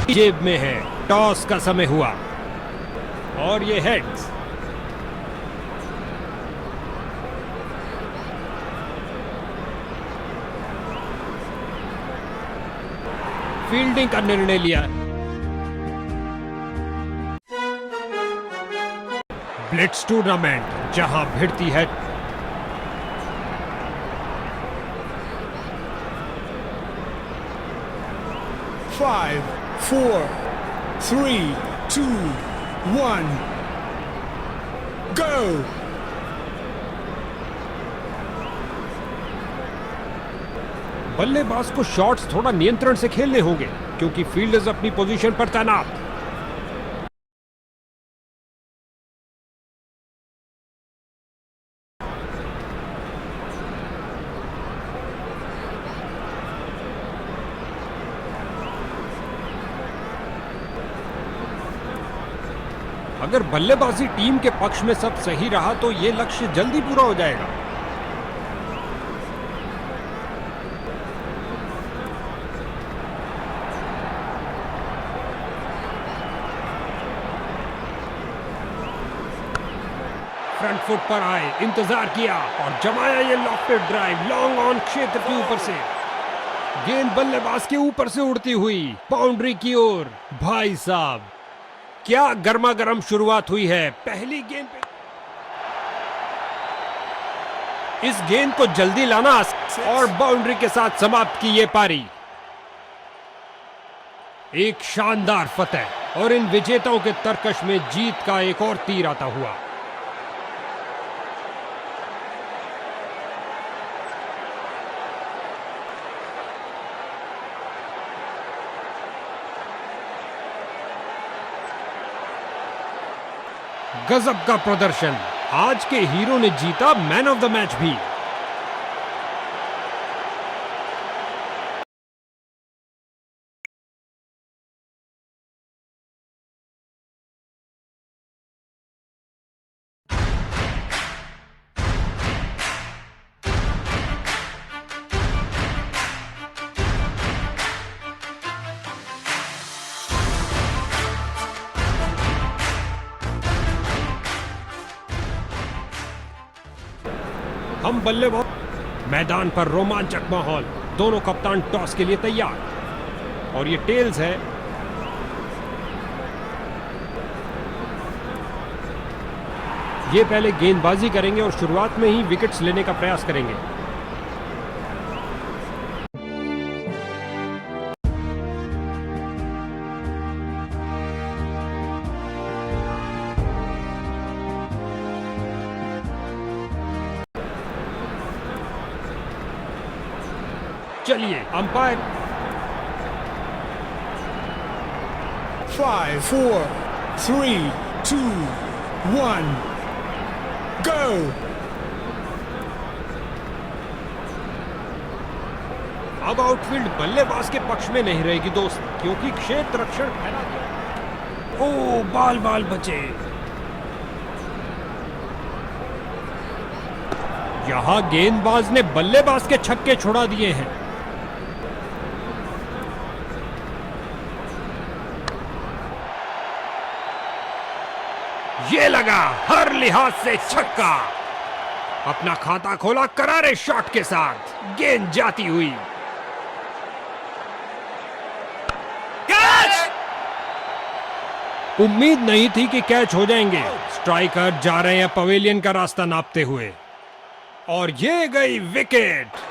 जेब में है। टॉस का समय हुआ और ये हेड्स। फील्डिंग का निर्णय लिया। ब्लिट्ज टूर्नामेंट जहां भिड़ती है 5, 4, 3, 2, 1, go! बल्लेबाज को शॉट्स थोड़ा नियंत्रण से खेलने होंगे क्योंकि फील्डर्स अपनी पोजीशन पर तैनात। अगर बल्लेबाजी टीम के पक्ष में सब सही रहा तो यह लक्ष्य जल्दी पूरा हो जाएगा। फ्रंट फुट पर आए, इंतजार किया और जमाया ये लॉफ्टेड ड्राइव लॉन्ग ऑन क्षेत्र के ऊपर से। गेंद बल्लेबाज के ऊपर से उड़ती हुई बाउंड्री की ओर। भाई साहब क्या गर्मा गर्म शुरुआत हुई है पहली गेंद पे। इस गेंद को जल्दी लाना और बाउंड्री के साथ समाप्त की ये पारी। एक शानदार फतह और इन विजेताओं के तरकश में जीत का एक और तीर आता हुआ। गजब का प्रदर्शन। आज के हीरो ने जीता मैन ऑफ द मैच भी। हम बल्लेबाज मैदान पर रोमांचक माहौल। दोनों कप्तान टॉस के लिए तैयार और ये टेल्स है। ये पहले गेंदबाजी करेंगे और शुरुआत में ही विकेट्स लेने का प्रयास करेंगे। चलिए अंपायर। 5, 4, 3, 2, 1, go! अब आउटफील्ड बल्लेबाज के पक्ष में नहीं रहेगी दोस्त, क्योंकि क्षेत्र रक्षण फैला गया। ओ बाल बाल बचे। यहां गेंदबाज ने बल्लेबाज के छक्के छुड़ा दिए हैं। ये लगा हर लिहाज से छक्का। अपना खाता खोला करारे शॉट के साथ। गेंद जाती हुई। कैच! उम्मीद नहीं थी कि कैच हो जाएंगे। स्ट्राइकर जा रहे हैं पवेलियन का रास्ता नापते हुए और ये गई विकेट।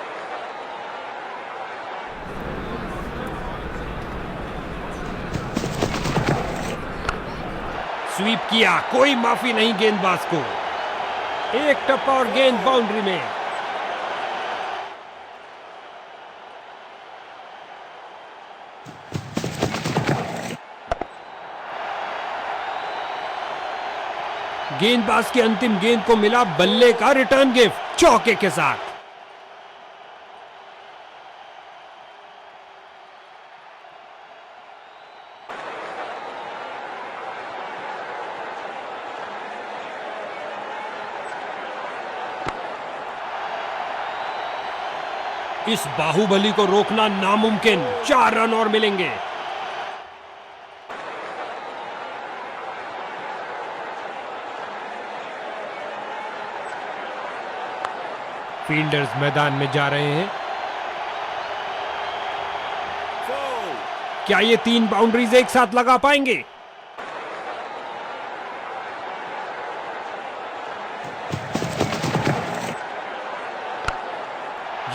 स्वीप किया, कोई माफी नहीं गेंदबाज को। एक टप्पा और गेंद बाउंड्री में। गेंदबाज की अंतिम गेंद को मिला बल्ले का रिटर्न गिफ्ट चौके के साथ। इस बाहुबली को रोकना नामुमकिन। 4 रन और मिलेंगे। फील्डर्स मैदान में जा रहे हैं। क्या ये 3 बाउंड्रीज एक साथ लगा पाएंगे?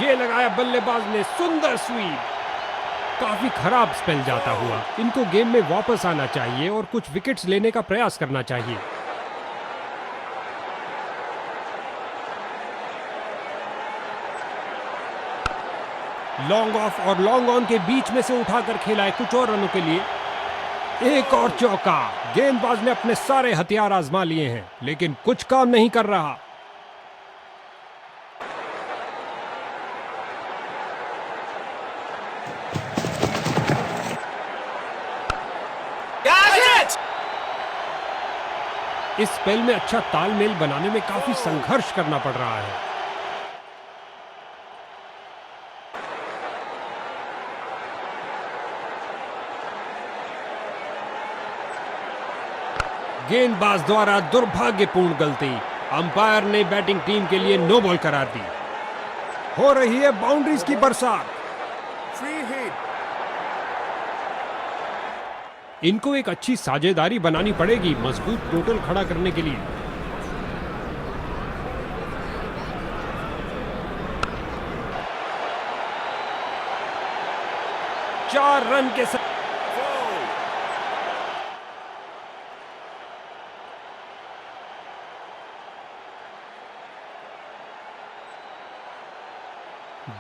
ये लगाया बल्लेबाज ने, सुंदर स्वीप। काफी खराब स्पेल जाता हुआ। इनको गेम में वापस आना चाहिए और कुछ विकेट्स लेने का प्रयास करना चाहिए। लॉन्ग ऑफ और लॉन्ग ऑन के बीच में से उठाकर खेला है कुछ और रनों के लिए। एक और चौका। गेंदबाज ने अपने सारे हथियार आजमा लिए हैं, लेकिन कुछ काम नहीं कर रहा। इस स्पेल में अच्छा तालमेल बनाने में काफी संघर्ष करना पड़ रहा है। गेंदबाज द्वारा दुर्भाग्यपूर्ण गलती। अंपायर ने बैटिंग टीम के लिए नो बॉल करार दी। हो रही है बाउंड्रीज की बरसात। इनको एक अच्छी साझेदारी बनानी पड़ेगी मजबूत टोटल खड़ा करने के लिए। चार रन के साथ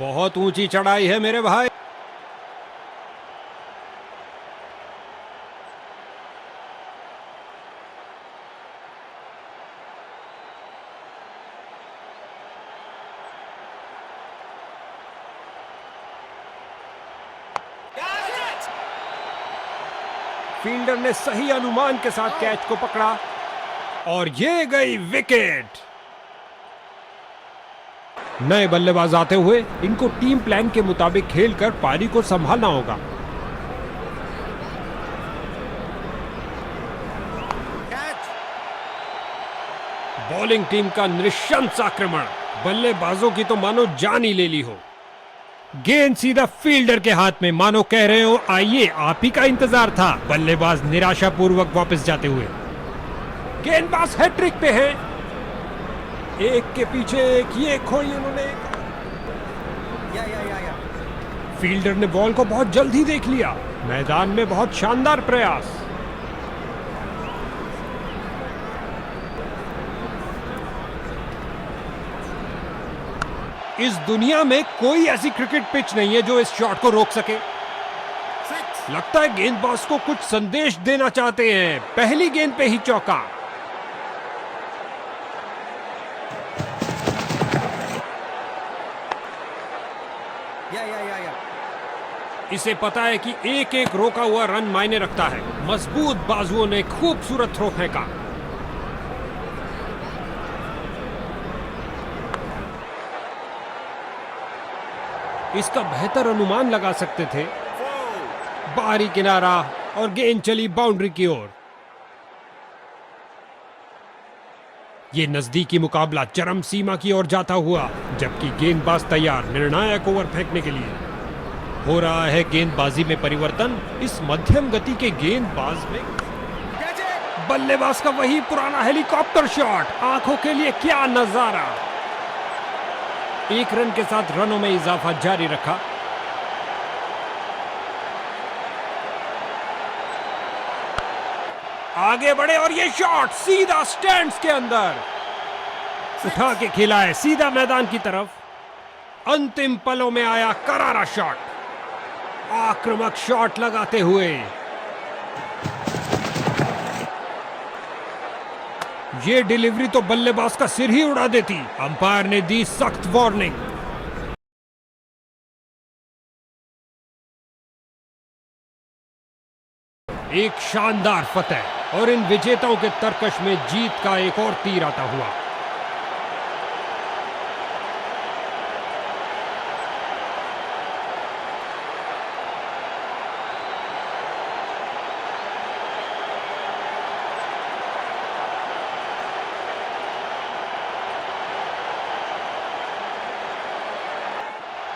बहुत ऊंची चढ़ाई है मेरे भाई। फील्डर ने सही अनुमान के साथ कैच को पकड़ा और ये गई विकेट। नए बल्लेबाज आते हुए इनको टीम प्लान के मुताबिक खेलकर पारी को संभालना होगा। बॉलिंग टीम का नृशंस आक्रमण। बल्लेबाजों की तो मानो जान ही ले ली हो। गेंद सीधा फील्डर के हाथ में, मानो कह रहे हो आइए आप ही का इंतजार था। बल्लेबाज निराशापूर्वक वापस जाते हुए। गेंदबाज हैट्रिक पे है, एक के पीछे एक, ये खोई उन्होंने। फील्डर ने बॉल को बहुत जल्दी देख लिया। मैदान में बहुत शानदार प्रयास। इस दुनिया में कोई ऐसी क्रिकेट पिच नहीं है जो इस शॉट को रोक सके। लगता है गेंदबाज को कुछ संदेश देना चाहते हैं। पहली गेंद पे ही चौका। इसे पता है कि एक एक रोका हुआ रन मायने रखता है। मजबूत बाजुओं ने खूबसूरत थ्रो फेंका। इसका बेहतर अनुमान लगा सकते थे। बाहरी किनारा और गेंद चली बाउंड्री की ओर। यह नजदीकी मुकाबला चरम सीमा की ओर जाता हुआ, जबकि गेंदबाज तैयार निर्णायक ओवर फेंकने के लिए। हो रहा है गेंदबाजी में परिवर्तन। इस मध्यम गति के गेंदबाज में बल्लेबाज का वही पुराना हेलीकॉप्टर शॉट। आंखों के लिए क्या नजारा। एक रन के साथ रनों में इजाफा जारी रखा। आगे बढ़े और ये शॉट सीधा स्टैंड्स के अंदर उठा के खेला है, सीधा मैदान की तरफ। अंतिम पलों में आया करारा शॉट। आक्रामक शॉट लगाते हुए ये डिलीवरी तो बल्लेबाज का सिर ही उड़ा देती। अंपायर ने दी सख्त वार्निंग। एक शानदार फतेह और इन विजेताओं के तरकश में जीत का एक और तीर आता हुआ।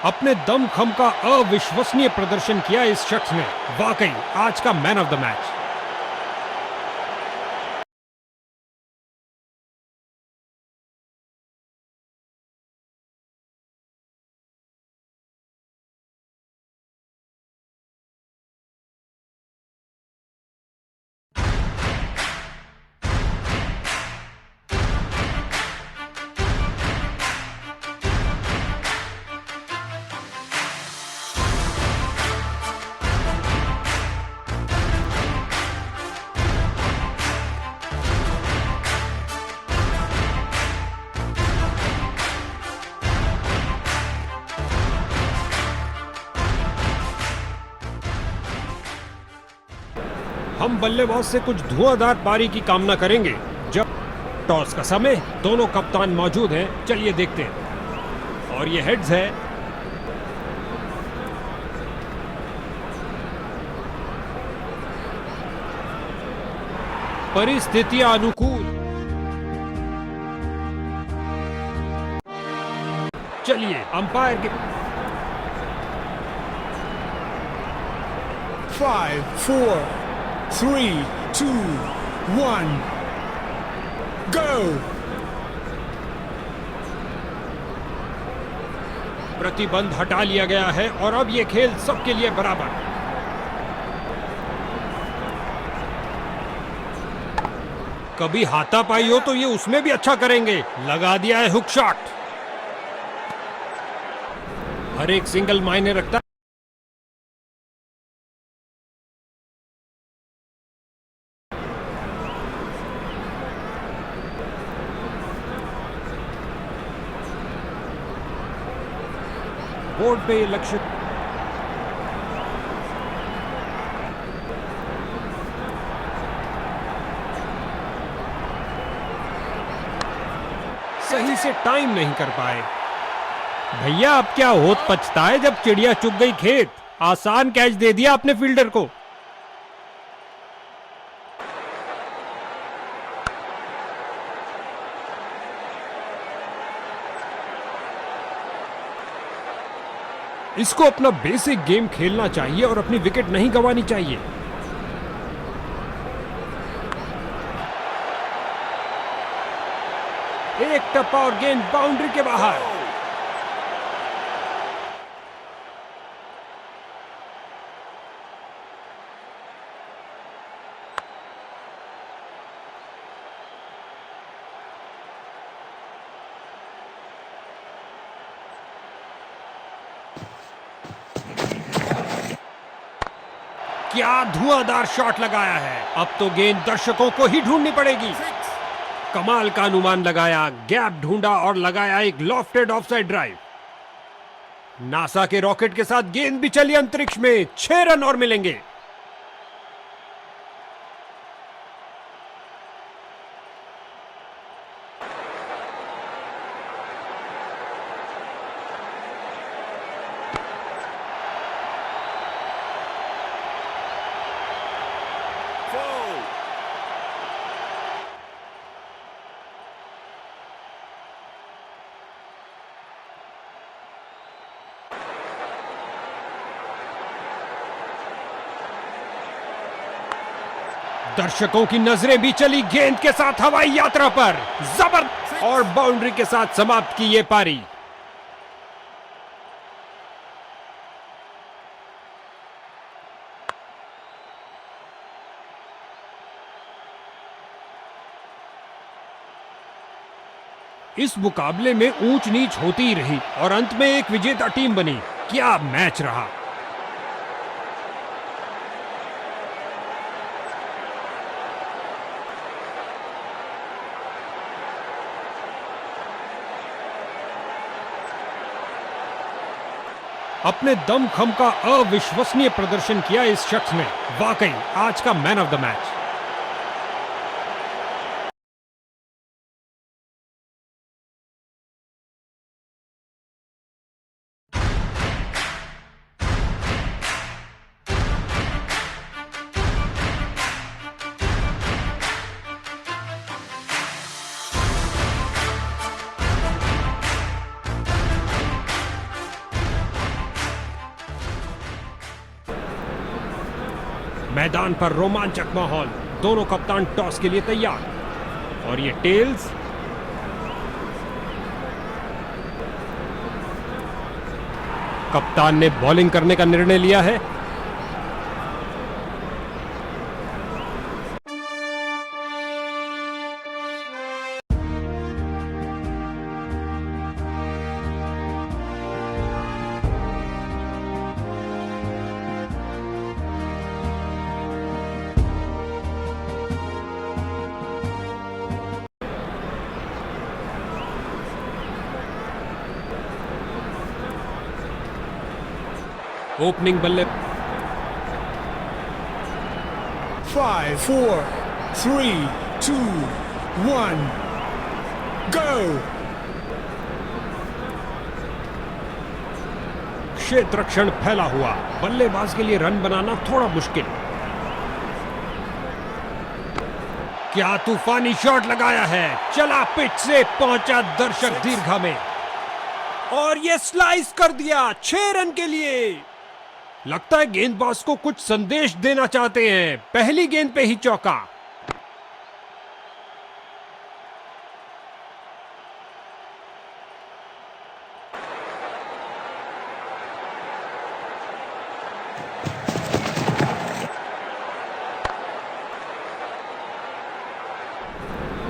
अपने दमखम का अविश्वसनीय प्रदर्शन किया इस शख्स ने, वाकई आज का मैन ऑफ द मैच। हम बल्लेबाज से कुछ धुआंधार पारी की कामना करेंगे। जब टॉस का समय, दोनों कप्तान मौजूद हैं, चलिए देखते हैं। और ये हेड्स है। परिस्थितियां अनुकूल। चलिए अंपायर के 5, 4, 3, 2, 1, go! प्रतिबंध हटा लिया गया है और अब ये खेल सबके लिए बराबर। कभी हाथापाई हो तो ये उसमें भी अच्छा करेंगे। लगा दिया है हुक शॉट। हर एक सिंगल मायने रखता है। बोर्ड पे ये लक्ष्य सही से टाइम नहीं कर पाए। भैया अब क्या होत पछता है जब चिड़िया चुग गई खेत। आसान कैच दे दिया अपने फील्डर को। इसको अपना बेसिक गेम खेलना चाहिए और अपनी विकेट नहीं गंवानी चाहिए। एक टप्पा और गेंद बाउंड्री के बाहर। क्या धुआंधार शॉट लगाया है। अब तो गेंद दर्शकों को ही ढूंढनी पड़ेगी। कमाल का अनुमान लगाया, गैप ढूंढा और लगाया एक लॉफ्टेड ऑफसाइड ड्राइव। नासा के रॉकेट के साथ गेंद भी चली अंतरिक्ष में। 6 रन और मिलेंगे। दर्शकों की नजरें भी चली गेंद के साथ हवाई यात्रा पर। जबरदस्त और बाउंड्री के साथ समाप्त की ये पारी। इस मुकाबले में ऊंच नीच होती ही रही और अंत में एक विजेता टीम बनी। क्या मैच रहा। अपने दमखम का अविश्वसनीय प्रदर्शन किया इस शख्स ने, वाकई आज का मैन ऑफ द मैच। मैदान पर रोमांचक माहौल, दोनों कप्तान टॉस के लिए तैयार। और ये टेल्स, कप्तान ने बॉलिंग करने का निर्णय लिया है। ओपनिंग बल्ले 5, 4, 3, 2, 1, go! क्षेत्र रक्षण फैला हुआ, बल्लेबाज के लिए रन बनाना थोड़ा मुश्किल। क्या तूफानी शॉट लगाया है, चला पिच से, पहुंचा दर्शक दीर्घा में और ये स्लाइस कर दिया 6 रन के लिए। लगता है गेंदबाज को कुछ संदेश देना चाहते हैं, पहली गेंद पे ही चौका।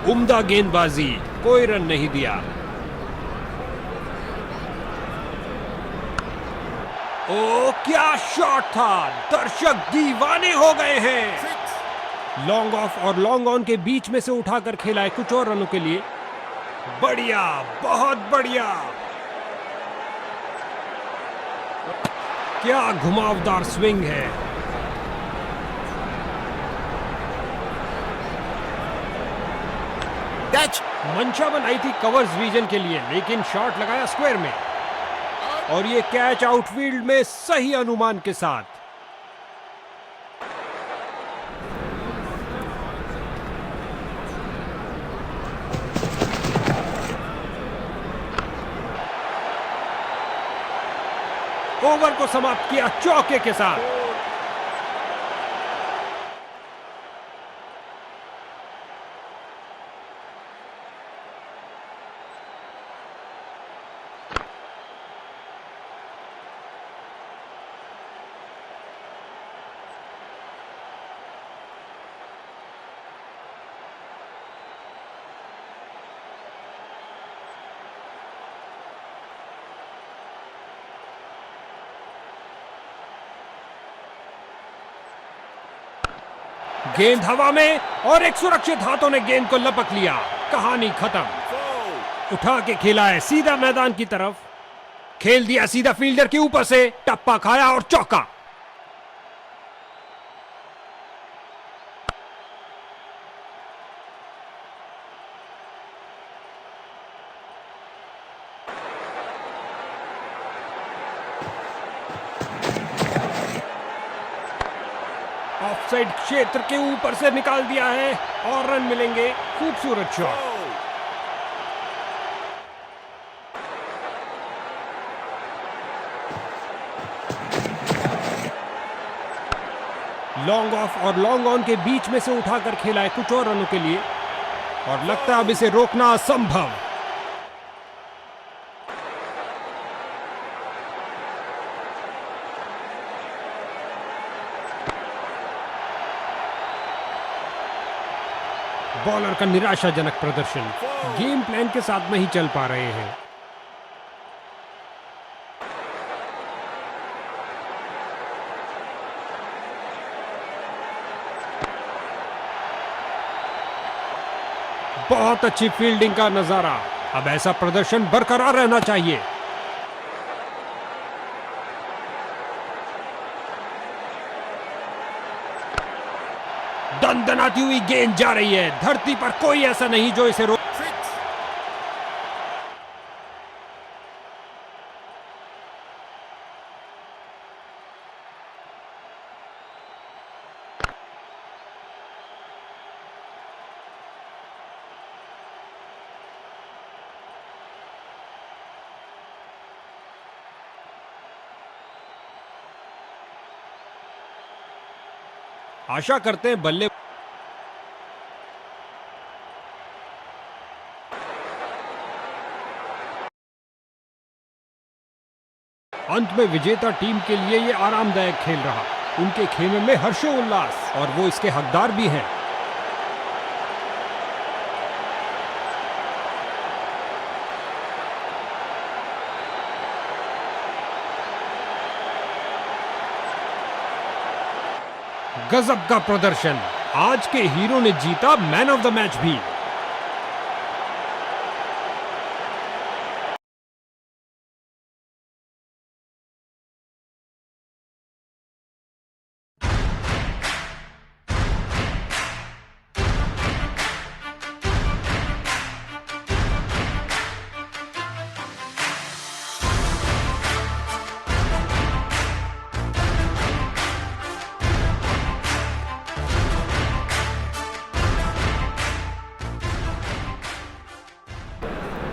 उम्दा गेंदबाजी, कोई रन नहीं दिया। ओ क्या शॉट था, दर्शक दीवाने हो गए हैं। लॉन्ग ऑफ और लॉन्ग ऑन के बीच में से उठाकर खेला है कुछ और रनों के लिए। बढ़िया, बहुत बढ़िया। क्या घुमावदार स्विंग है। मंशा बनाई थी कवर्स रीजन के लिए, लेकिन शॉट लगाया स्क्वायर में और ये कैच आउटफील्ड में सही अनुमान के साथ। ओवर को समाप्त किया चौके के साथ। गेंद हवा में और एक सुरक्षित हाथों ने गेंद को लपक लिया, कहानी खत्म। उठा के खेला है सीधा मैदान की तरफ, खेल दिया सीधा फील्डर के ऊपर से, टप्पा खाया और चौका। ऑफसाइड क्षेत्र के ऊपर से निकाल दिया है और रन मिलेंगे। खूबसूरत शॉट। लॉन्ग ऑफ और लॉन्ग ऑन के बीच में से उठाकर खेला है कुछ और रनों के लिए और लगता है अब इसे रोकना असंभव। बॉलर का निराशाजनक प्रदर्शन, गेम प्लान के साथ नहीं चल पा रहे हैं। बहुत अच्छी फील्डिंग का नजारा, अब ऐसा प्रदर्शन बरकरार रहना चाहिए। दनदनाती हुई गेंद जा रही है, धरती पर कोई ऐसा नहीं जो इसे रोक। आशा करते हैं बल्ले अंत में विजेता टीम के लिए ये आरामदायक खेल रहा। उनके खेमे में हर्षोल्लास और वो इसके हकदार भी हैं। गजब का प्रदर्शन। आज के हीरो ने जीता मैन ऑफ द मैच भी।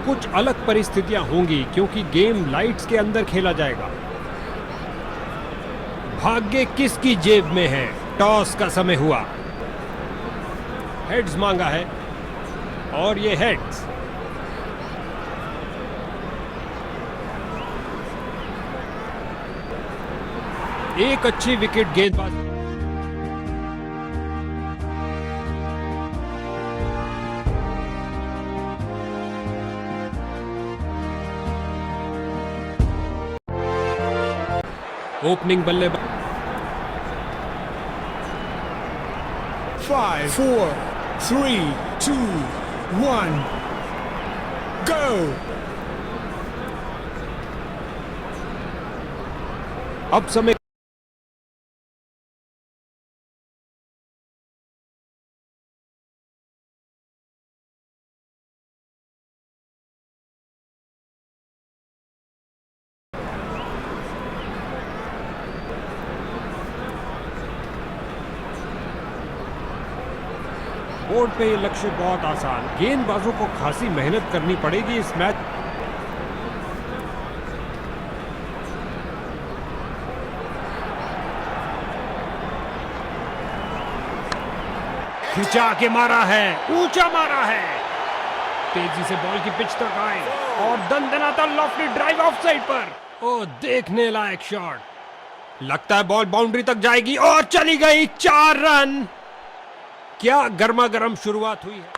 कुछ अलग परिस्थितियां होंगी क्योंकि गेम लाइट्स के अंदर खेला जाएगा। भाग्य किसकी जेब में है? टॉस का समय हुआ। हेड्स मांगा है और ये हेड्स। एक अच्छी विकेट गेंदबाज। ओपनिंग बल्लेबाज। 5, 4, 3, 2, 1, go! अब समय बोर्ड पे ये लक्ष्य बहुत आसान। गेंदबाजों को खासी मेहनत करनी पड़ेगी इस मैच। खिंचा के मारा है, ऊंचा मारा है। तेजी से बॉल की पिच तक आए और दंदनाता लॉफ्टी ड्राइव ऑफ साइड पर। ओ, देखने लायक शॉट। लगता है बॉल बाउंड्री तक जाएगी और चली गई। 4 रन। क्या गर्मा गर्म शुरुआत हुई है।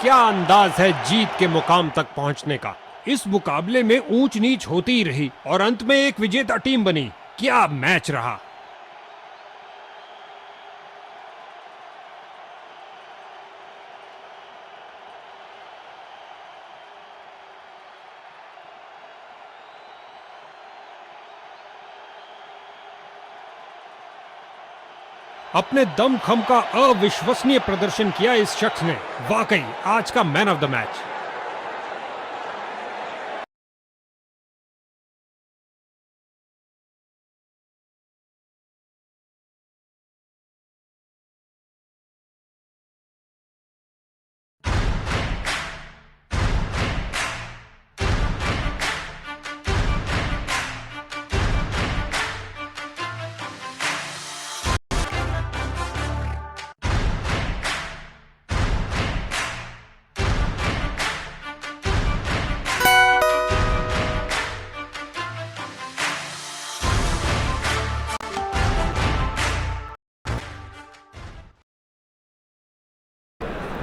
क्या अंदाज है जीत के मुकाम तक पहुंचने का। इस मुकाबले में ऊंच नीच होती ही रही और अंत में एक विजेता टीम बनी। क्या मैच रहा। अपने दमखम का अविश्वसनीय प्रदर्शन किया इस शख्स ने। वाकई आज का मैन ऑफ द मैच।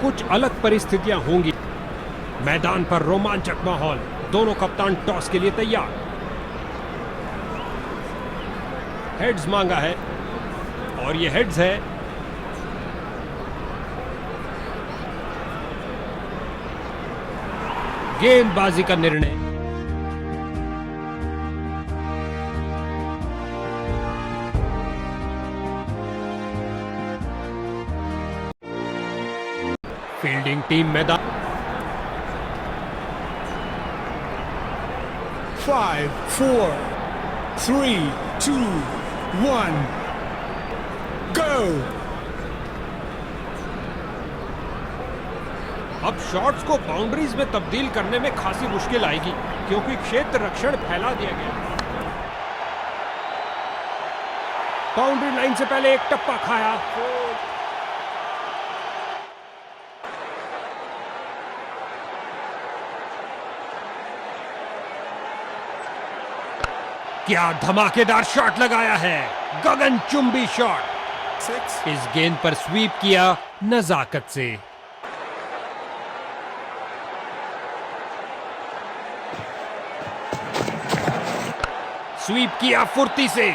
कुछ अलग परिस्थितियां होंगी। मैदान पर रोमांचक माहौल। दोनों कप्तान टॉस के लिए तैयार। हेड्स मांगा है और ये हेड्स है। गेंदबाजी का निर्णय। फील्डिंग टीम मैदान। 5, 4, 3, 2, 1, go! अब शॉट्स को बाउंड्रीज में तब्दील करने में खासी मुश्किल आएगी क्योंकि क्षेत्र रक्षण फैला दिया गया। बाउंड्री लाइन से पहले एक टप्पा खाया। क्या धमाकेदार शॉट लगाया है, गगनचुंबी शॉट। इस गेंद पर स्वीप किया नजाकत से। स्वीप किया फुर्ती से।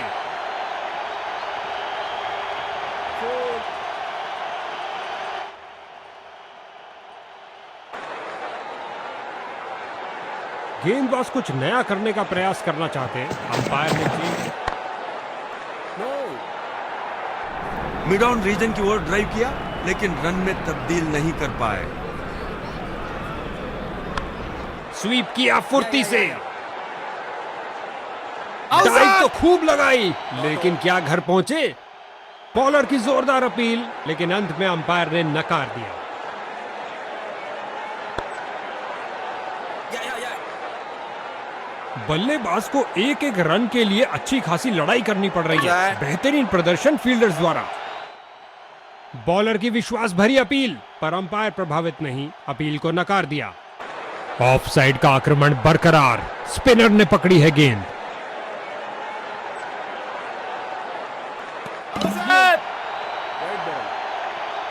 गेंदबाज कुछ नया करने का प्रयास करना चाहते हैं। अंपायर ने मिड ऑन रीजन की ओर ड्राइव किया लेकिन रन में तब्दील नहीं कर पाए। स्वीप किया फुर्ती से। ड्राइव तो खूब लगाई लेकिन क्या घर पहुंचे। बॉलर की जोरदार अपील लेकिन अंत में अंपायर ने नकार दिया। बल्लेबाज को एक एक रन के लिए अच्छी खासी लड़ाई करनी पड़ रही है। बेहतरीन प्रदर्शन फील्डर्स द्वारा। बॉलर की विश्वास भरी अपील पर अंपायर प्रभावित नहीं, अपील को नकार दिया। ऑफ साइड का आक्रमण बरकरार। स्पिनर ने पकड़ी है गेंद।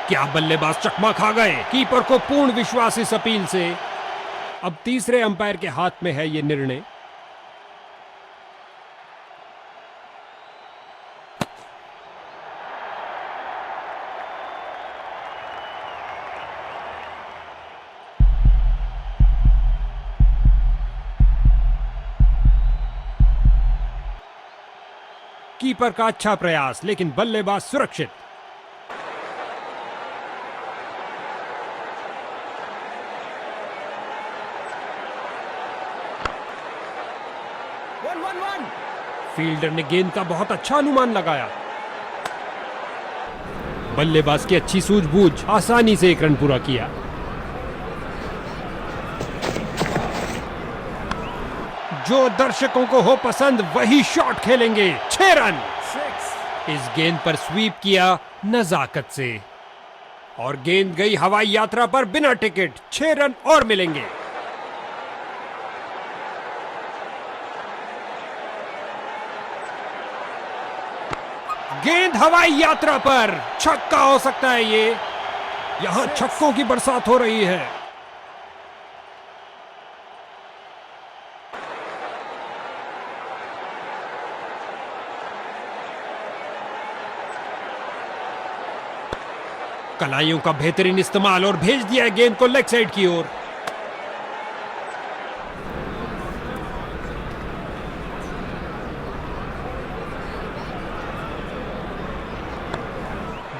क्या बल्लेबाज चकमा खा गए। कीपर को पूर्ण विश्वास इस अपील से। अब तीसरे अंपायर के हाथ में है यह निर्णय। कीपर का अच्छा प्रयास लेकिन बल्लेबाज सुरक्षित। फील्डर ने गेंद का बहुत अच्छा अनुमान लगाया। बल्लेबाज की अच्छी सूझबूझ, आसानी से एक रन पूरा किया। जो दर्शकों को हो पसंद वही शॉट खेलेंगे। 6 रन। इस गेंद पर स्वीप किया नजाकत से और गेंद गई हवाई यात्रा पर बिना टिकट। 6 रन और मिलेंगे। गेंद हवाई यात्रा पर। छक्का हो सकता है ये। यहां छक्कों की बरसात हो रही है। कलाइयों का बेहतरीन इस्तेमाल और भेज दिया गेंद को लेग साइड की ओर।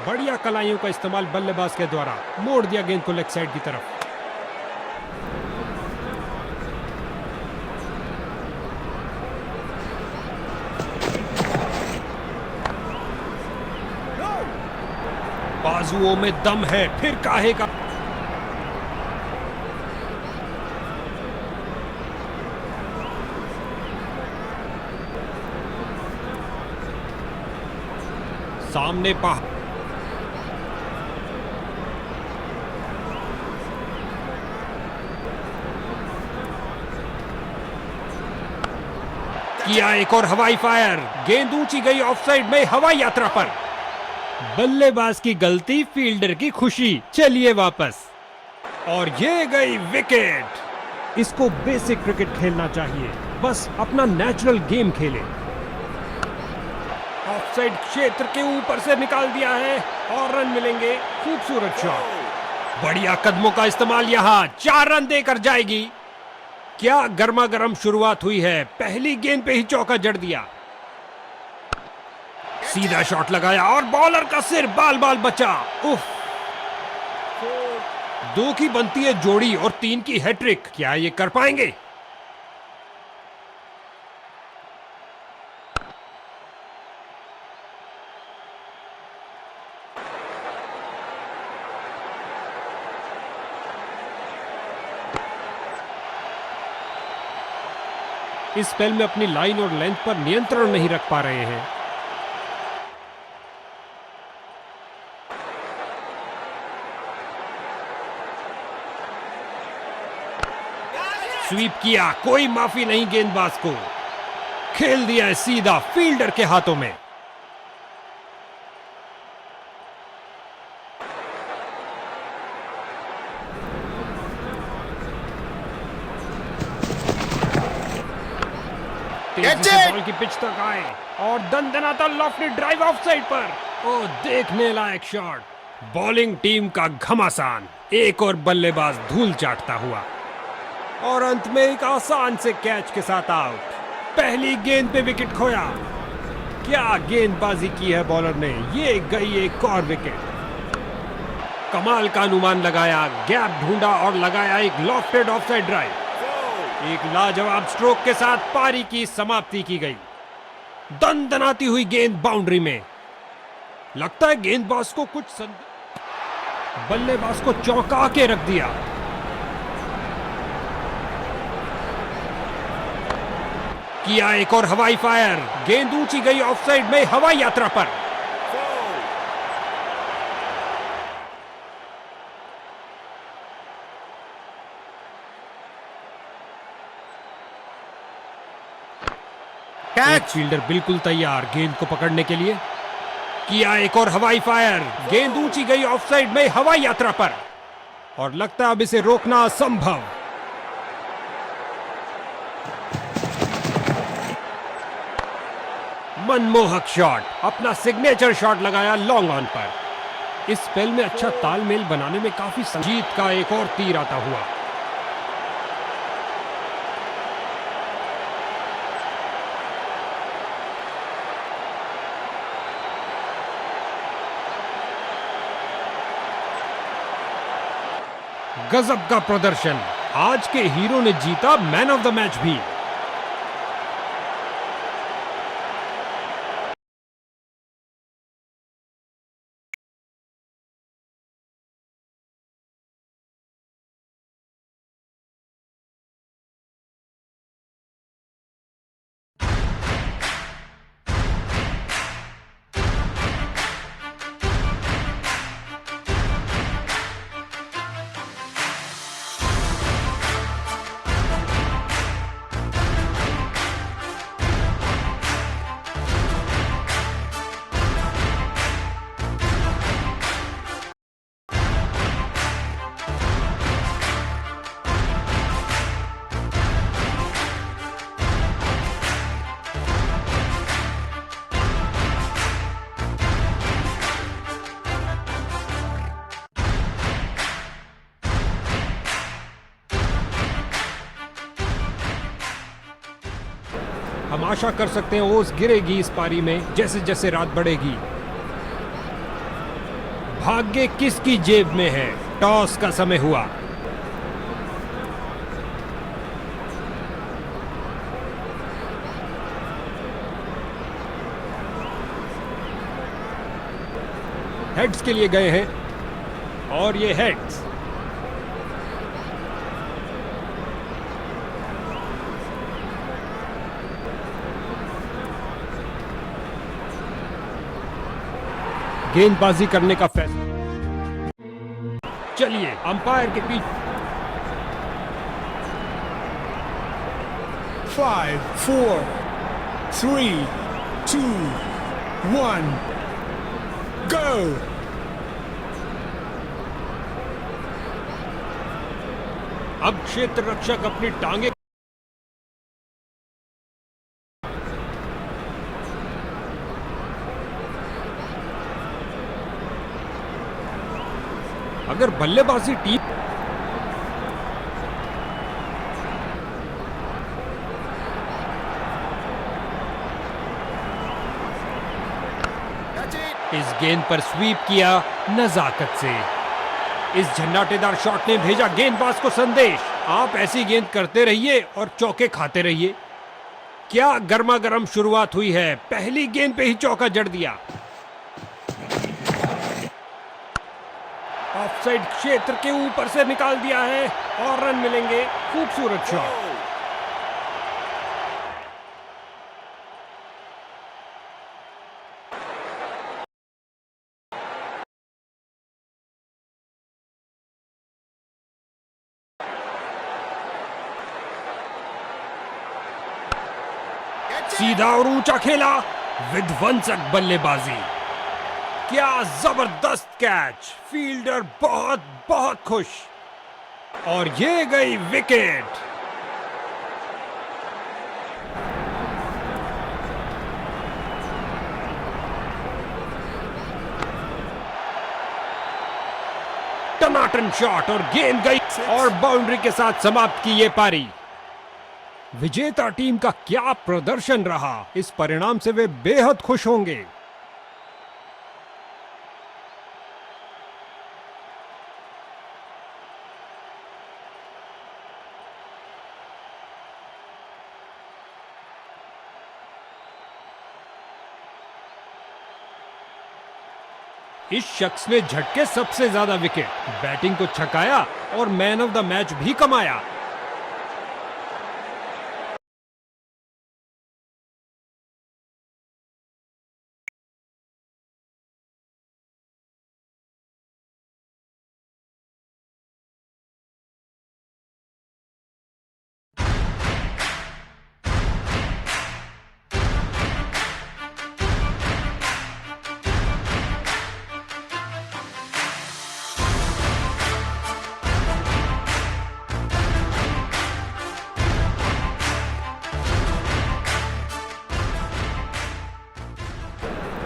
बढ़िया कलाइयों का इस्तेमाल बल्लेबाज के द्वारा। मोड़ दिया गेंद को लेग साइड की तरफ। बाजुओं में दम है, फिर काहे का। सामने पहाड़। किया एक और हवाई फायर। गेंद ऊंची गई ऑफ साइड में हवाई यात्रा पर। बल्लेबाज की गलती, फील्डर की खुशी। चलिए वापस। और ये गई विकेट। इसको बेसिक क्रिकेट खेलना चाहिए, बस अपना नेचुरल गेम खेले। ऑफसाइड क्षेत्र के ऊपर से निकाल दिया है और रन मिलेंगे। खूबसूरत शॉट। बढ़िया कदमों का इस्तेमाल। यहां 4 रन देकर जाएगी। क्या गर्मा गर्म शुरुआत हुई है। पहली गेंद पे ही चौका जड़ दिया। सीधा शॉट लगाया और बॉलर का सिर बाल बाल बचा। उफ। 2 की बनती है जोड़ी और 3 की हैट्रिक। क्या ये कर पाएंगे। इस स्पेल में अपनी लाइन और लेंथ पर नियंत्रण नहीं रख पा रहे हैं। स्वीप किया, कोई माफी नहीं गेंदबाज को, खेल दिया है सीधा फील्डर के हाथों में। तेजी से बॉल की पिच तक आए और दंदनाता लॉफ्टेड ड्राइव ऑफ साइड पर। ओ, देखने लायक शॉट। बॉलिंग टीम का घमासान, एक और बल्लेबाज धूल चाटता हुआ और अंत में एक आसान से कैच के साथ आउट। पहली गेंद पे विकेट खोया। क्या गेंदबाजी की है बॉलर ने, ये गई एक और विकेट। कमाल का अनुमान लगाया, गैप ढूंढा और लगाया एक लॉफ्टेड ऑफसाइड ड्राइव। एक लाजवाब स्ट्रोक के साथ पारी की समाप्ति की गई। दंदनाती हुई गेंद बाउंड्री में। लगता है गेंदबाज को कुछ बल्लेबाज को चौंका के रख दिया। किया एक और हवाई फायर, गेंद ऊंची गई ऑफसाइड में हवाई यात्रा पर। कैच। फील्डर बिल्कुल तैयार गेंद को पकड़ने के लिए। किया एक और हवाई फायर, गेंद ऊंची गई ऑफसाइड में हवाई यात्रा पर और लगता है अब इसे रोकना असंभव। मनमोहक शॉट, अपना सिग्नेचर शॉट लगाया लॉन्ग ऑन पर। इस स्पेल में अच्छा तालमेल बनाने में काफी जीत का एक और तीर आता हुआ। गजब का प्रदर्शन, आज के हीरो ने जीता मैन ऑफ द मैच भी। हम आशा कर सकते हैं ओस गिरेगी इस पारी में जैसे जैसे रात बढ़ेगी। भाग्य किसकी जेब में है, टॉस का समय हुआ। हेड्स के लिए गए हैं और ये हेड्स। गेंदबाजी करने का फैसला। चलिए अंपायर के पीछे। 5, 4, 3, 2, 1, go! अब क्षेत्र रक्षक अपनी टांगे अगर बल्लेबाजी टीम इस गेंद पर स्वीप किया नजाकत से। इस झन्नाटेदार शॉट ने भेजा गेंदबाज को संदेश, आप ऐसी गेंद करते रहिए और चौके खाते रहिए। क्या गर्मा गर्म शुरुआत हुई है, पहली गेंद पे ही चौका जड़ दिया। ऑफसाइड क्षेत्र के ऊपर से निकाल दिया है और रन मिलेंगे। खूबसूरत शॉट। सीधा और ऊंचा खेला, विध्वंसक बल्लेबाजी। क्या जबरदस्त कैच, फील्डर बहुत बहुत खुश। और ये गई विकेट। टनाटन शॉट और गेंद गई और बाउंड्री के साथ समाप्त की ये पारी। विजेता टीम का क्या प्रदर्शन रहा, इस परिणाम से वे बेहद खुश होंगे। इस शख्स ने झटके सबसे ज्यादा विकेट, बैटिंग को छकाया और मैन ऑफ द मैच भी कमाया।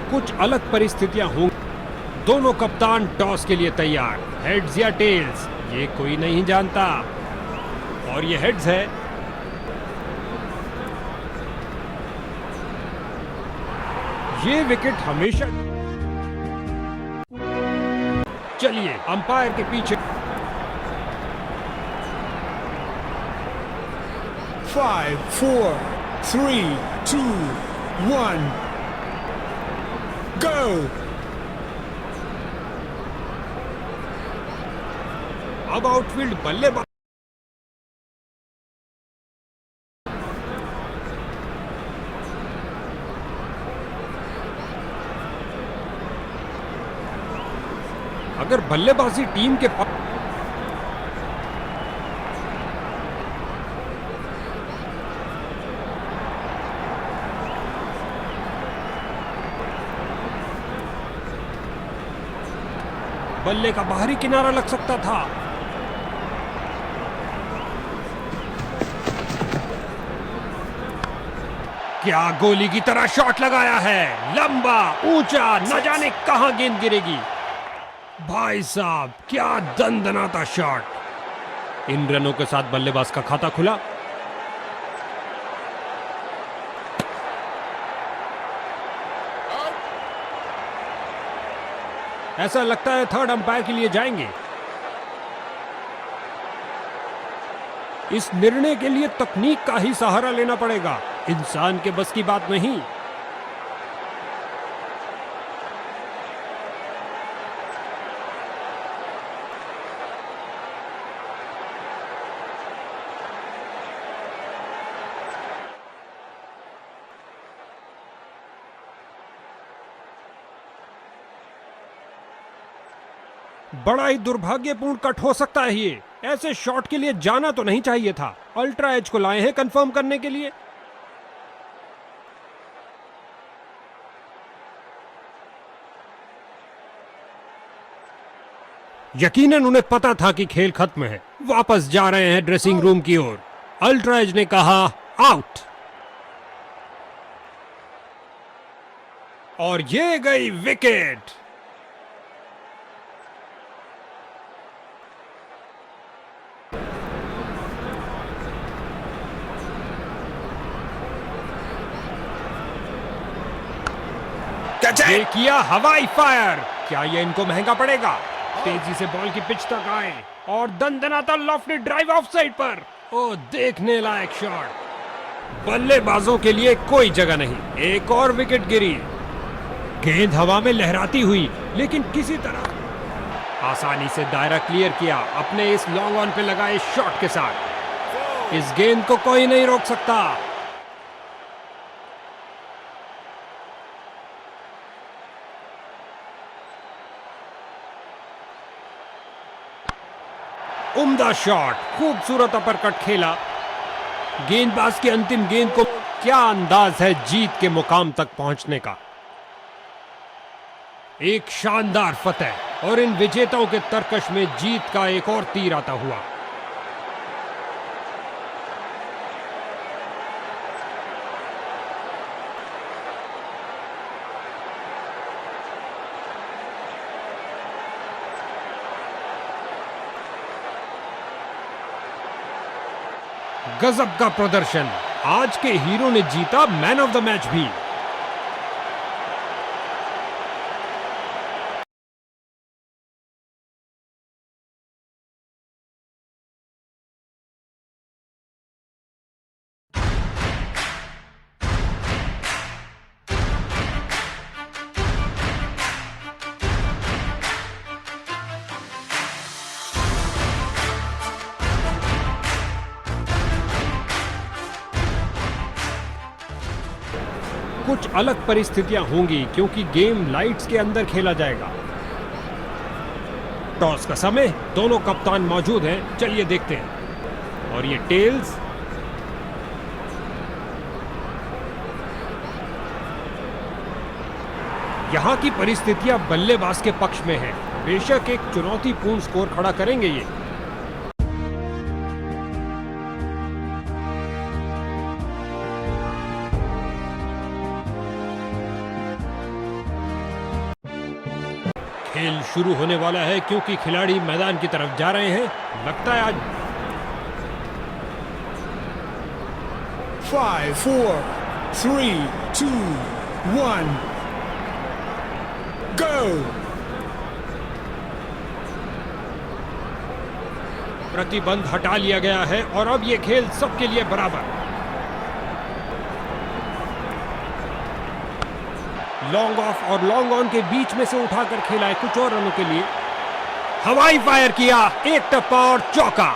कुछ अलग परिस्थितियां होंगी। दोनों कप्तान टॉस के लिए तैयार। हेड्स या टेल्स, ये कोई नहीं जानता। और ये हेड्स है। ये विकेट हमेशा। चलिए अंपायर के पीछे। 5, 4, 3, 2, 1. Go! अब आउटफील्ड बल्लेबाज। अगर बल्लेबाजी टीम के पास बल्ले का बाहरी किनारा लग सकता था। क्या गोली की तरह शॉट लगाया है, लंबा ऊंचा, न जाने कहां गेंद गिरेगी। भाई साहब क्या दंदनाता शॉट। इन रनों के साथ बल्लेबाज का खाता खुला। ऐसा लगता है थर्ड अंपायर के लिए जाएंगे। इस निर्णय के लिए तकनीक का ही सहारा लेना पड़ेगा, इंसान के बस की बात नहीं। बड़ा ही दुर्भाग्यपूर्ण कट हो सकता है ये। ऐसे शॉट के लिए जाना तो नहीं चाहिए था। अल्ट्रा एज को लाए हैं कंफर्म करने के लिए। यकीनन उन्हें पता था कि खेल खत्म है। वापस जा रहे हैं ड्रेसिंग रूम की ओर। अल्ट्रा एज ने कहा आउट। और ये गई विकेट। ये किया हवाई फायर। क्या ये इनको महंगा पड़ेगा? तेजी से बॉल की पिच तक आए और दंदनाता लॉफ्टी ड्राइव ऑफ साइड पर। ओ देखने लायक शॉट। बल्लेबाजों के लिए कोई जगह नहीं। एक और विकेट गिरी। गेंद हवा में लहराती हुई, लेकिन किसी तरह आसानी से दायरा क्लियर किया अपने इस लॉन्ग ऑन पे लगाए शॉट के साथ। इस गेंद को कोई नहीं रोक सकता। उम्दा शॉट, खूबसूरत अपरकट खेला। गेंदबाज की अंतिम गेंद को क्या अंदाज है जीत के मुकाम तक पहुंचने का। एक शानदार फतेह और इन विजेताओं के तरकश में जीत का एक और तीर आता हुआ। गजब का प्रदर्शन, आज के हीरो ने जीता मैन ऑफ द मैच भी। कुछ अलग परिस्थितियां होंगी क्योंकि गेम लाइट्स के अंदर खेला जाएगा। टॉस का समय, दोनों कप्तान मौजूद हैं, चलिए देखते हैं। और ये टेल्स, यहां की परिस्थितियां बल्लेबाज के पक्ष में हैं। बेशक एक चुनौतीपूर्ण स्कोर खड़ा करेंगे ये। खेल शुरू होने वाला है क्योंकि खिलाड़ी मैदान की तरफ जा रहे हैं। लगता है आज 5, 4, 3, 2, 1, go! प्रतिबंध हटा लिया गया है और अब ये खेल सबके लिए बराबर। लॉन्ग ऑफ और लॉन्ग ऑन के बीच में से उठाकर खेला है कुछ और रनों के लिए। हवाई फायर किया, एक टप्पा और चौका।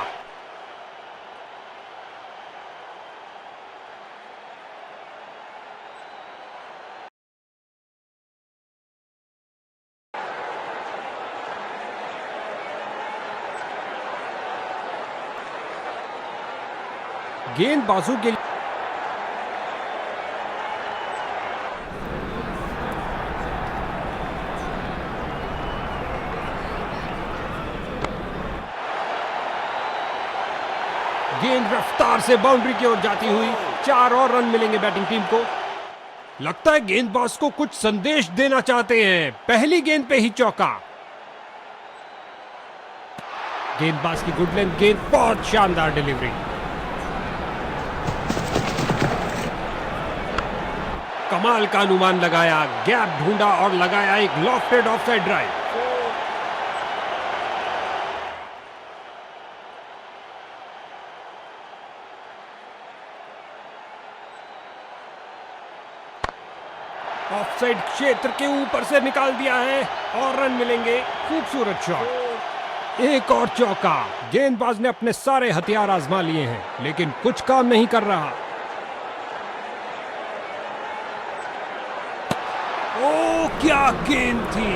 गेंदबाजों के लिए गेंद रफ्तार से बाउंड्री की ओर जाती हुई। 4 और रन मिलेंगे बैटिंग टीम को। लगता है गेंदबाज को कुछ संदेश देना चाहते हैं। पहली गेंद पे ही चौका। गेंदबाज की गुड लेंथ गेंद, बहुत शानदार डिलीवरी। कमाल का अनुमान लगाया, गैप ढूंढा और लगाया एक लॉफ्टेड ऑफसाइड ड्राइव। ऑफसाइड क्षेत्र के ऊपर से निकाल दिया है और रन मिलेंगे। खूबसूरत शॉट, एक और चौका। गेंदबाज ने अपने सारे हथियार आजमा लिए हैं लेकिन कुछ काम नहीं कर रहा। ओ क्या गेंद थी।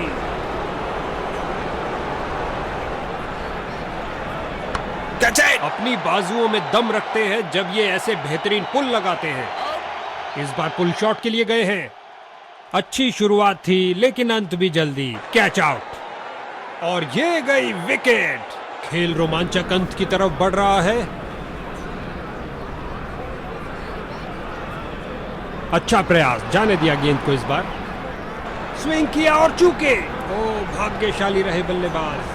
अपनी बाजुओं में दम रखते हैं जब ये ऐसे बेहतरीन पुल लगाते हैं। इस बार पुल शॉट के लिए गए हैं। अच्छी शुरुआत थी लेकिन अंत भी जल्दी। कैच आउट और ये गई विकेट। खेल रोमांचक अंत की तरफ बढ़ रहा है। अच्छा प्रयास, जाने दिया गेंद को। इस बार स्विंग किया और चूके। ओ भाग्यशाली रहे बल्लेबाज।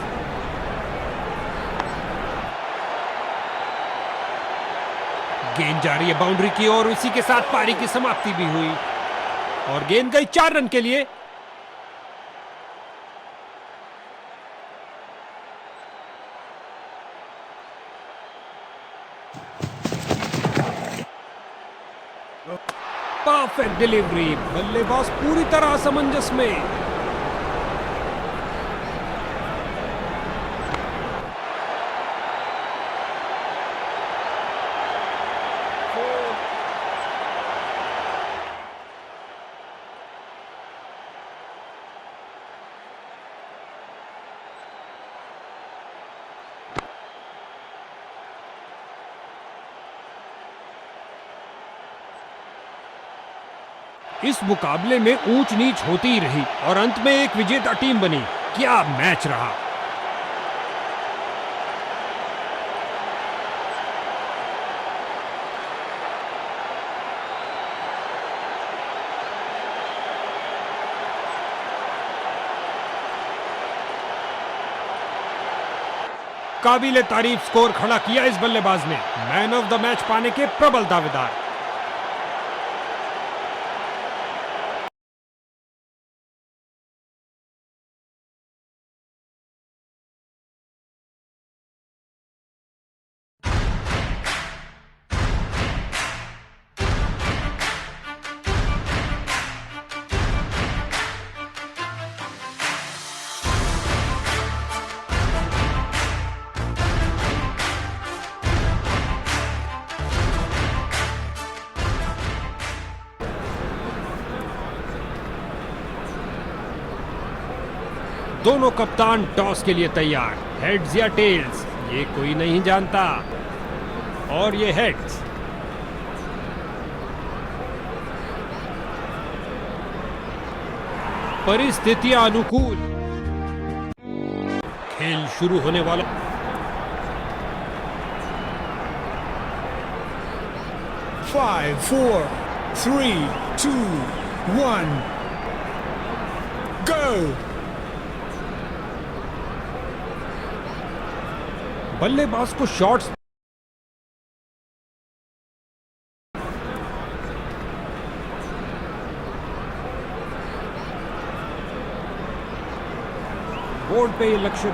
गेंद जा रही है बाउंड्री की ओर। उसी के साथ पारी की समाप्ति भी हुई और गेंद गई 4 रन के लिए। Perfect delivery. बल्लेबाज पूरी तरह असमंजस में। इस मुकाबले में ऊंच नीच होती ही रही और अंत में एक विजेता टीम बनी। क्या मैच रहा। काबिले तारीफ स्कोर खड़ा किया इस बल्लेबाज ने। मैन ऑफ द मैच पाने के प्रबल दावेदार। दोनों कप्तान टॉस के लिए तैयार। हेड्स या टेल्स, ये कोई नहीं जानता। और ये हेड्स। परिस्थितियां अनुकूल। खेल शुरू होने वाला। Five, 4, 3, 2, 1. Go! बल्लेबाज को शॉट्स बोर्ड पे ये लक्ष्य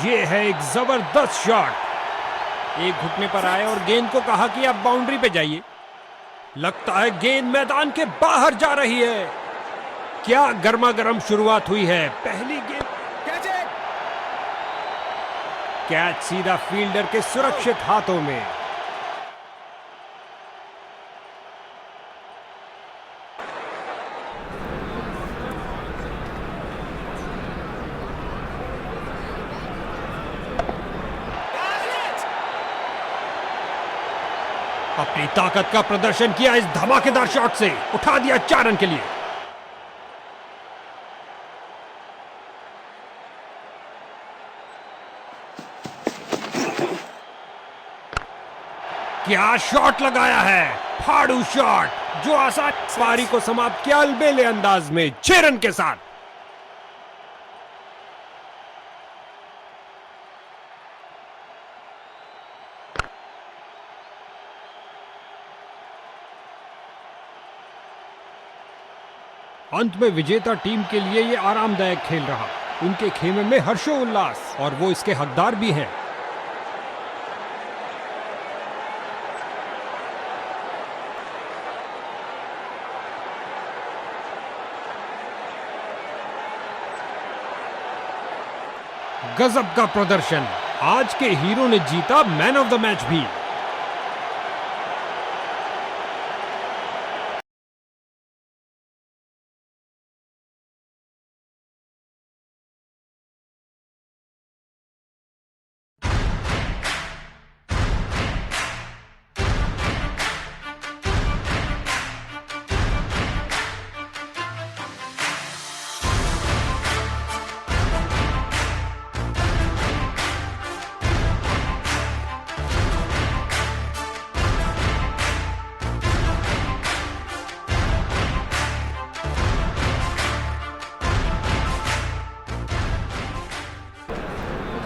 ये है एक जबरदस्त शॉट। एक घुटने पर आए और गेंद को कहा कि आप बाउंड्री पे जाइए। लगता है गेंद मैदान के बाहर जा रही है। क्या गर्मा गर्म शुरुआत हुई है। पहली गेंद कैच सीधा फील्डर के सुरक्षित हाथों में। अपनी ताकत का प्रदर्शन किया इस धमाकेदार शॉट से। उठा दिया 4 रन के लिए। क्या शॉट लगाया है। फाड़ू शॉट जो आसान पारी को समाप्त किया अलबेले अंदाज में 6 रन के साथ। अंत में विजेता टीम के लिए यह आरामदायक खेल रहा। उनके खेमे में हर्षोल्लास और वो इसके हकदार भी हैं। गजब का प्रदर्शन। आज के हीरो ने जीता मैन ऑफ द मैच भी।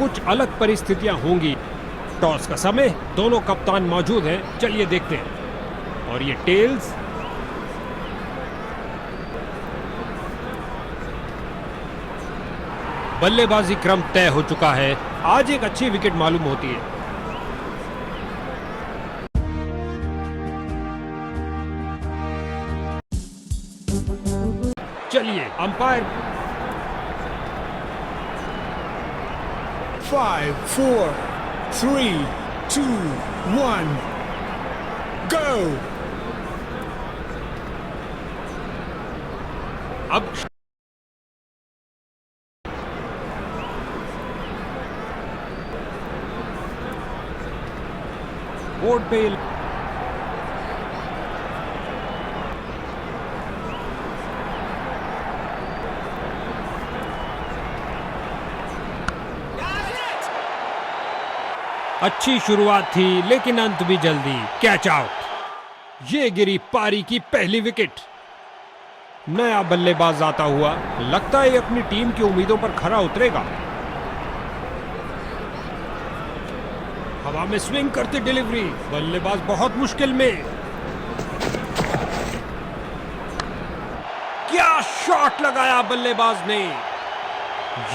कुछ अलग परिस्थितियां होंगी। टॉस का समय, दोनों कप्तान मौजूद हैं। चलिए देखते हैं। और ये टेल्स, बल्लेबाजी क्रम तय हो चुका है। आज एक अच्छी विकेट मालूम होती है। चलिए अंपायर। 5, 4, 3, 2, 1. Go! अब बोर्ड पे अच्छी शुरुआत थी लेकिन अंत भी जल्दी। Catch out. ये गिरी पारी की पहली विकेट। नया बल्लेबाज आता हुआ, लगता है ये अपनी टीम की उम्मीदों पर खरा उतरेगा। हवा में स्विंग करती डिलीवरी, बल्लेबाज बहुत मुश्किल में। क्या शॉट लगाया बल्लेबाज ने।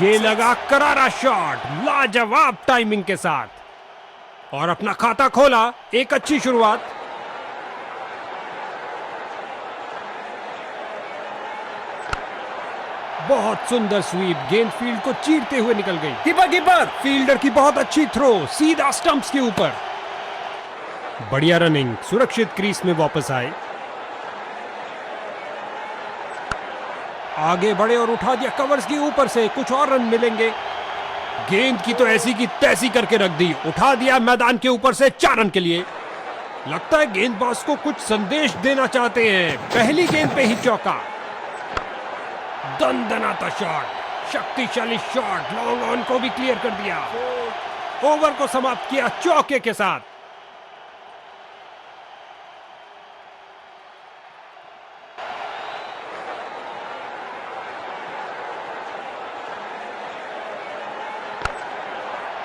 ये लगा करारा शॉट, लाजवाब टाइमिंग के साथ, और अपना खाता खोला। एक अच्छी शुरुआत। बहुत सुंदर स्वीप, गेंद फील्ड को चीरते हुए निकल गई। कीपर फील्डर की बहुत अच्छी थ्रो, सीधा स्टंप्स के ऊपर। बढ़िया रनिंग, सुरक्षित क्रीज में वापस आए। आगे बढ़े और उठा दिया कवर्स के ऊपर से। कुछ और रन मिलेंगे। गेंद की तो ऐसी की तैसी करके रख दी, उठा दिया मैदान के ऊपर से 4 रन के लिए। लगता है गेंदबाज को कुछ संदेश देना चाहते हैं। पहली गेंद पे ही चौका। दंदनाता शॉट, शक्तिशाली शॉट, लॉन्ग ऑन को भी क्लियर कर दिया। ओवर को समाप्त किया चौके के साथ।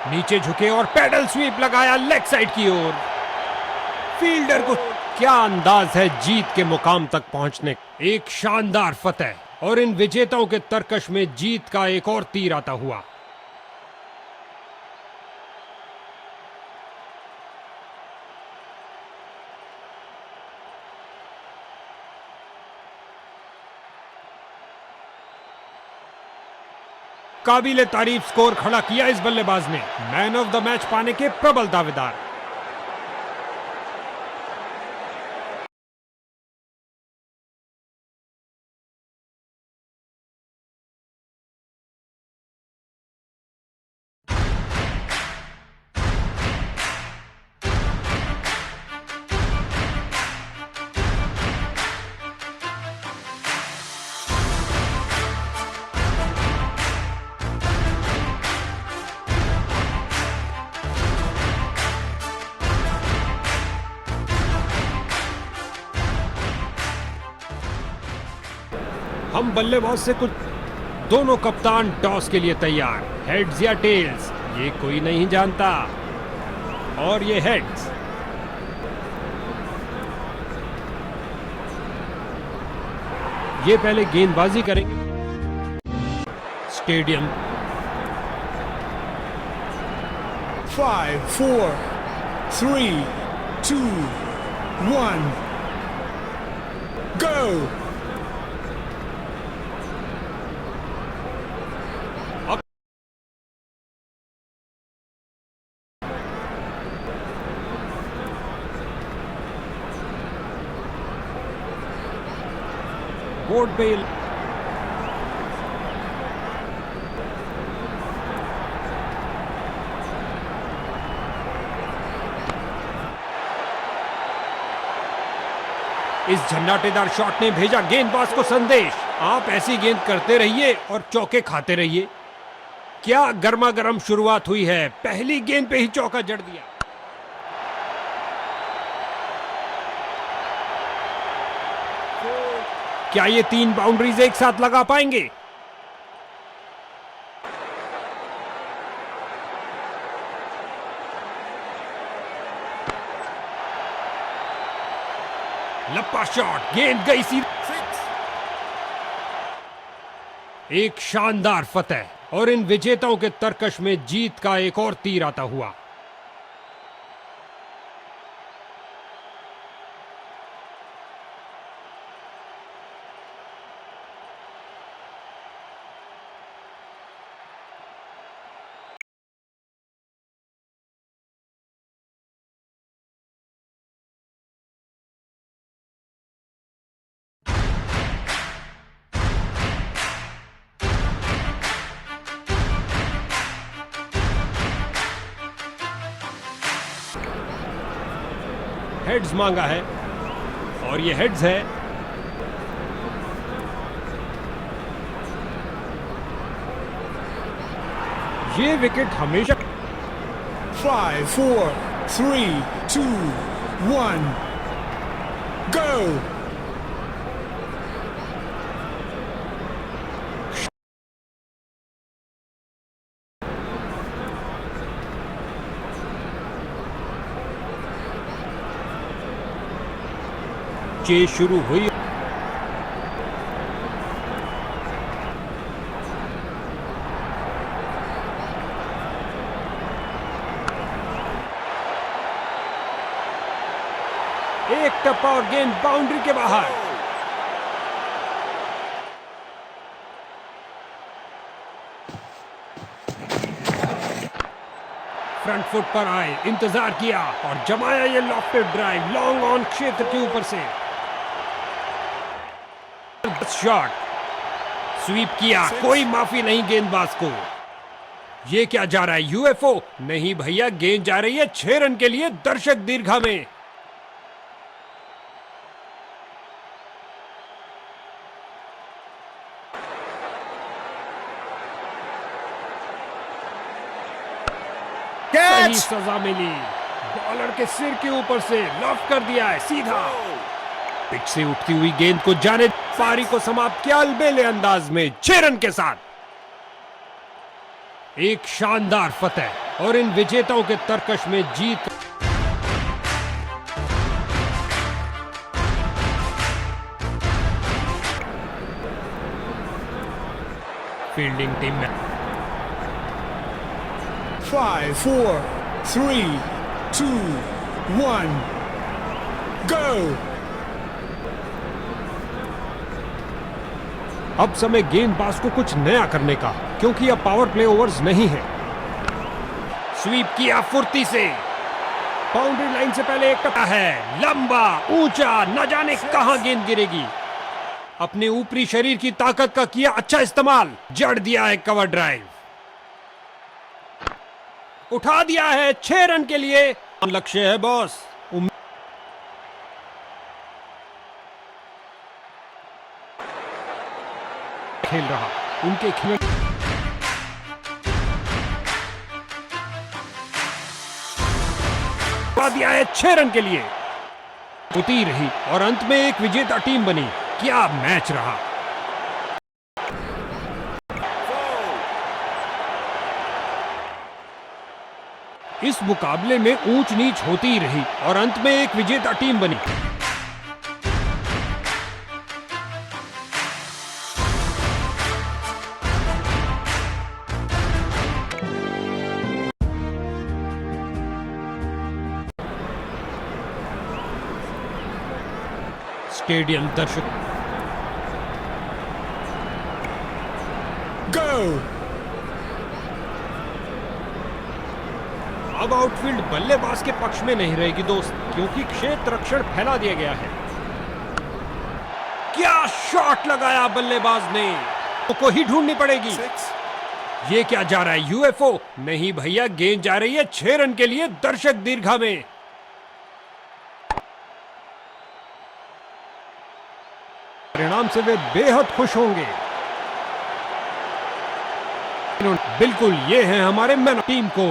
नीचे झुके और पैडल स्वीप लगाया लेग साइड की ओर। फील्डर को क्या अंदाज है जीत के मुकाम तक पहुंचने। एक शानदार फतह और इन विजेताओं के तरकश में जीत का एक और तीर आता हुआ। काबिले तारीफ स्कोर खड़ा किया इस बल्लेबाज ने। मैन ऑफ द मैच पाने के प्रबल दावेदार। हम बल्लेबाज से कुछ। दोनों कप्तान टॉस के लिए तैयार। हेड्स या टेल्स, ये कोई नहीं जानता। और ये हेड्स। ये पहले गेंदबाजी करेंगे। Stadium 5, 4, 3, 2, 1, go! बोर्ड पे इस झंडाटेदार शॉट ने भेजा गेंदबाज को संदेश, आप ऐसी गेंद करते रहिए और चौके खाते रहिए। क्या गर्मा गर्म शुरुआत हुई है। पहली गेंद पे ही चौका जड़ दिया। क्या ये 3 बाउंड्रीज एक साथ लगा पाएंगे। लंबा शॉट, गेंद गई सीधी। एक शानदार फतह और इन विजेताओं के तरकश में जीत का एक और तीर आता हुआ। हेड्स मांगा है और ये हेड्स है। ये विकेट हमेशा 5, 4, 3, 2, 1, go! चेज शुरू हुई। एक टप्पा और गेंद बाउंड्री के बाहर। फ्रंट फुट पर आए, इंतजार किया और जमाया ये लॉफ्टेड ड्राइव लॉन्ग ऑन क्षेत्र के ऊपर से। शॉट स्वीप किया, कोई माफी नहीं गेंदबाज को। ये क्या जा रहा है, यूएफओ? नहीं भैया, गेंद जा रही है 6 रन के लिए दर्शक दीर्घा में। सही सजा मिली, बॉलर के सिर के ऊपर से लॉफ्ट कर दिया है सीधा। पिच से उठती हुई गेंद को जाने, पारी को समाप्त किया अलबेले अंदाज में 6 रन के साथ। एक शानदार फतेह और इन विजेताओं के तरकश में जीत। फील्डिंग टीम में 5, 4, 3, 2, 1, go! अब समय गेंदबाज को कुछ नया करने का, क्योंकि अब पावर प्ले ओवर्स नहीं है। स्वीप किया फुर्ती से, बाउंड्री लाइन से पहले एक टप्पा है, लंबा ऊंचा, न जाने कहां गेंद गिरेगी। अपने ऊपरी शरीर की ताकत का किया अच्छा इस्तेमाल, जड़ दिया है कवर ड्राइव, उठा दिया है 6 रन के लिए। लक्ष्य है बॉस। खेल रहा उनके खेल दिया है 6 रन के लिए, उती रही और अंत में एक विजेता टीम बनी। क्या मैच रहा। इस मुकाबले में ऊंच नीच होती ही रही और अंत में एक विजेता टीम बनी। स्टेडियम दर्शक Go! अब आउटफील्ड बल्लेबाज के पक्ष में नहीं रहेगी दोस्त, क्योंकि क्षेत्र रक्षण फैला दिया गया है। क्या शॉट लगाया बल्लेबाज ने, को ही ढूंढनी पड़ेगी। ये क्या जा रहा है, यूएफओ? नहीं भैया, गेंद जा रही है 6 रन के लिए दर्शक दीर्घा में। परिणाम से वे बेहद खुश होंगे। बिल्कुल, ये है हमारे मैन टीम को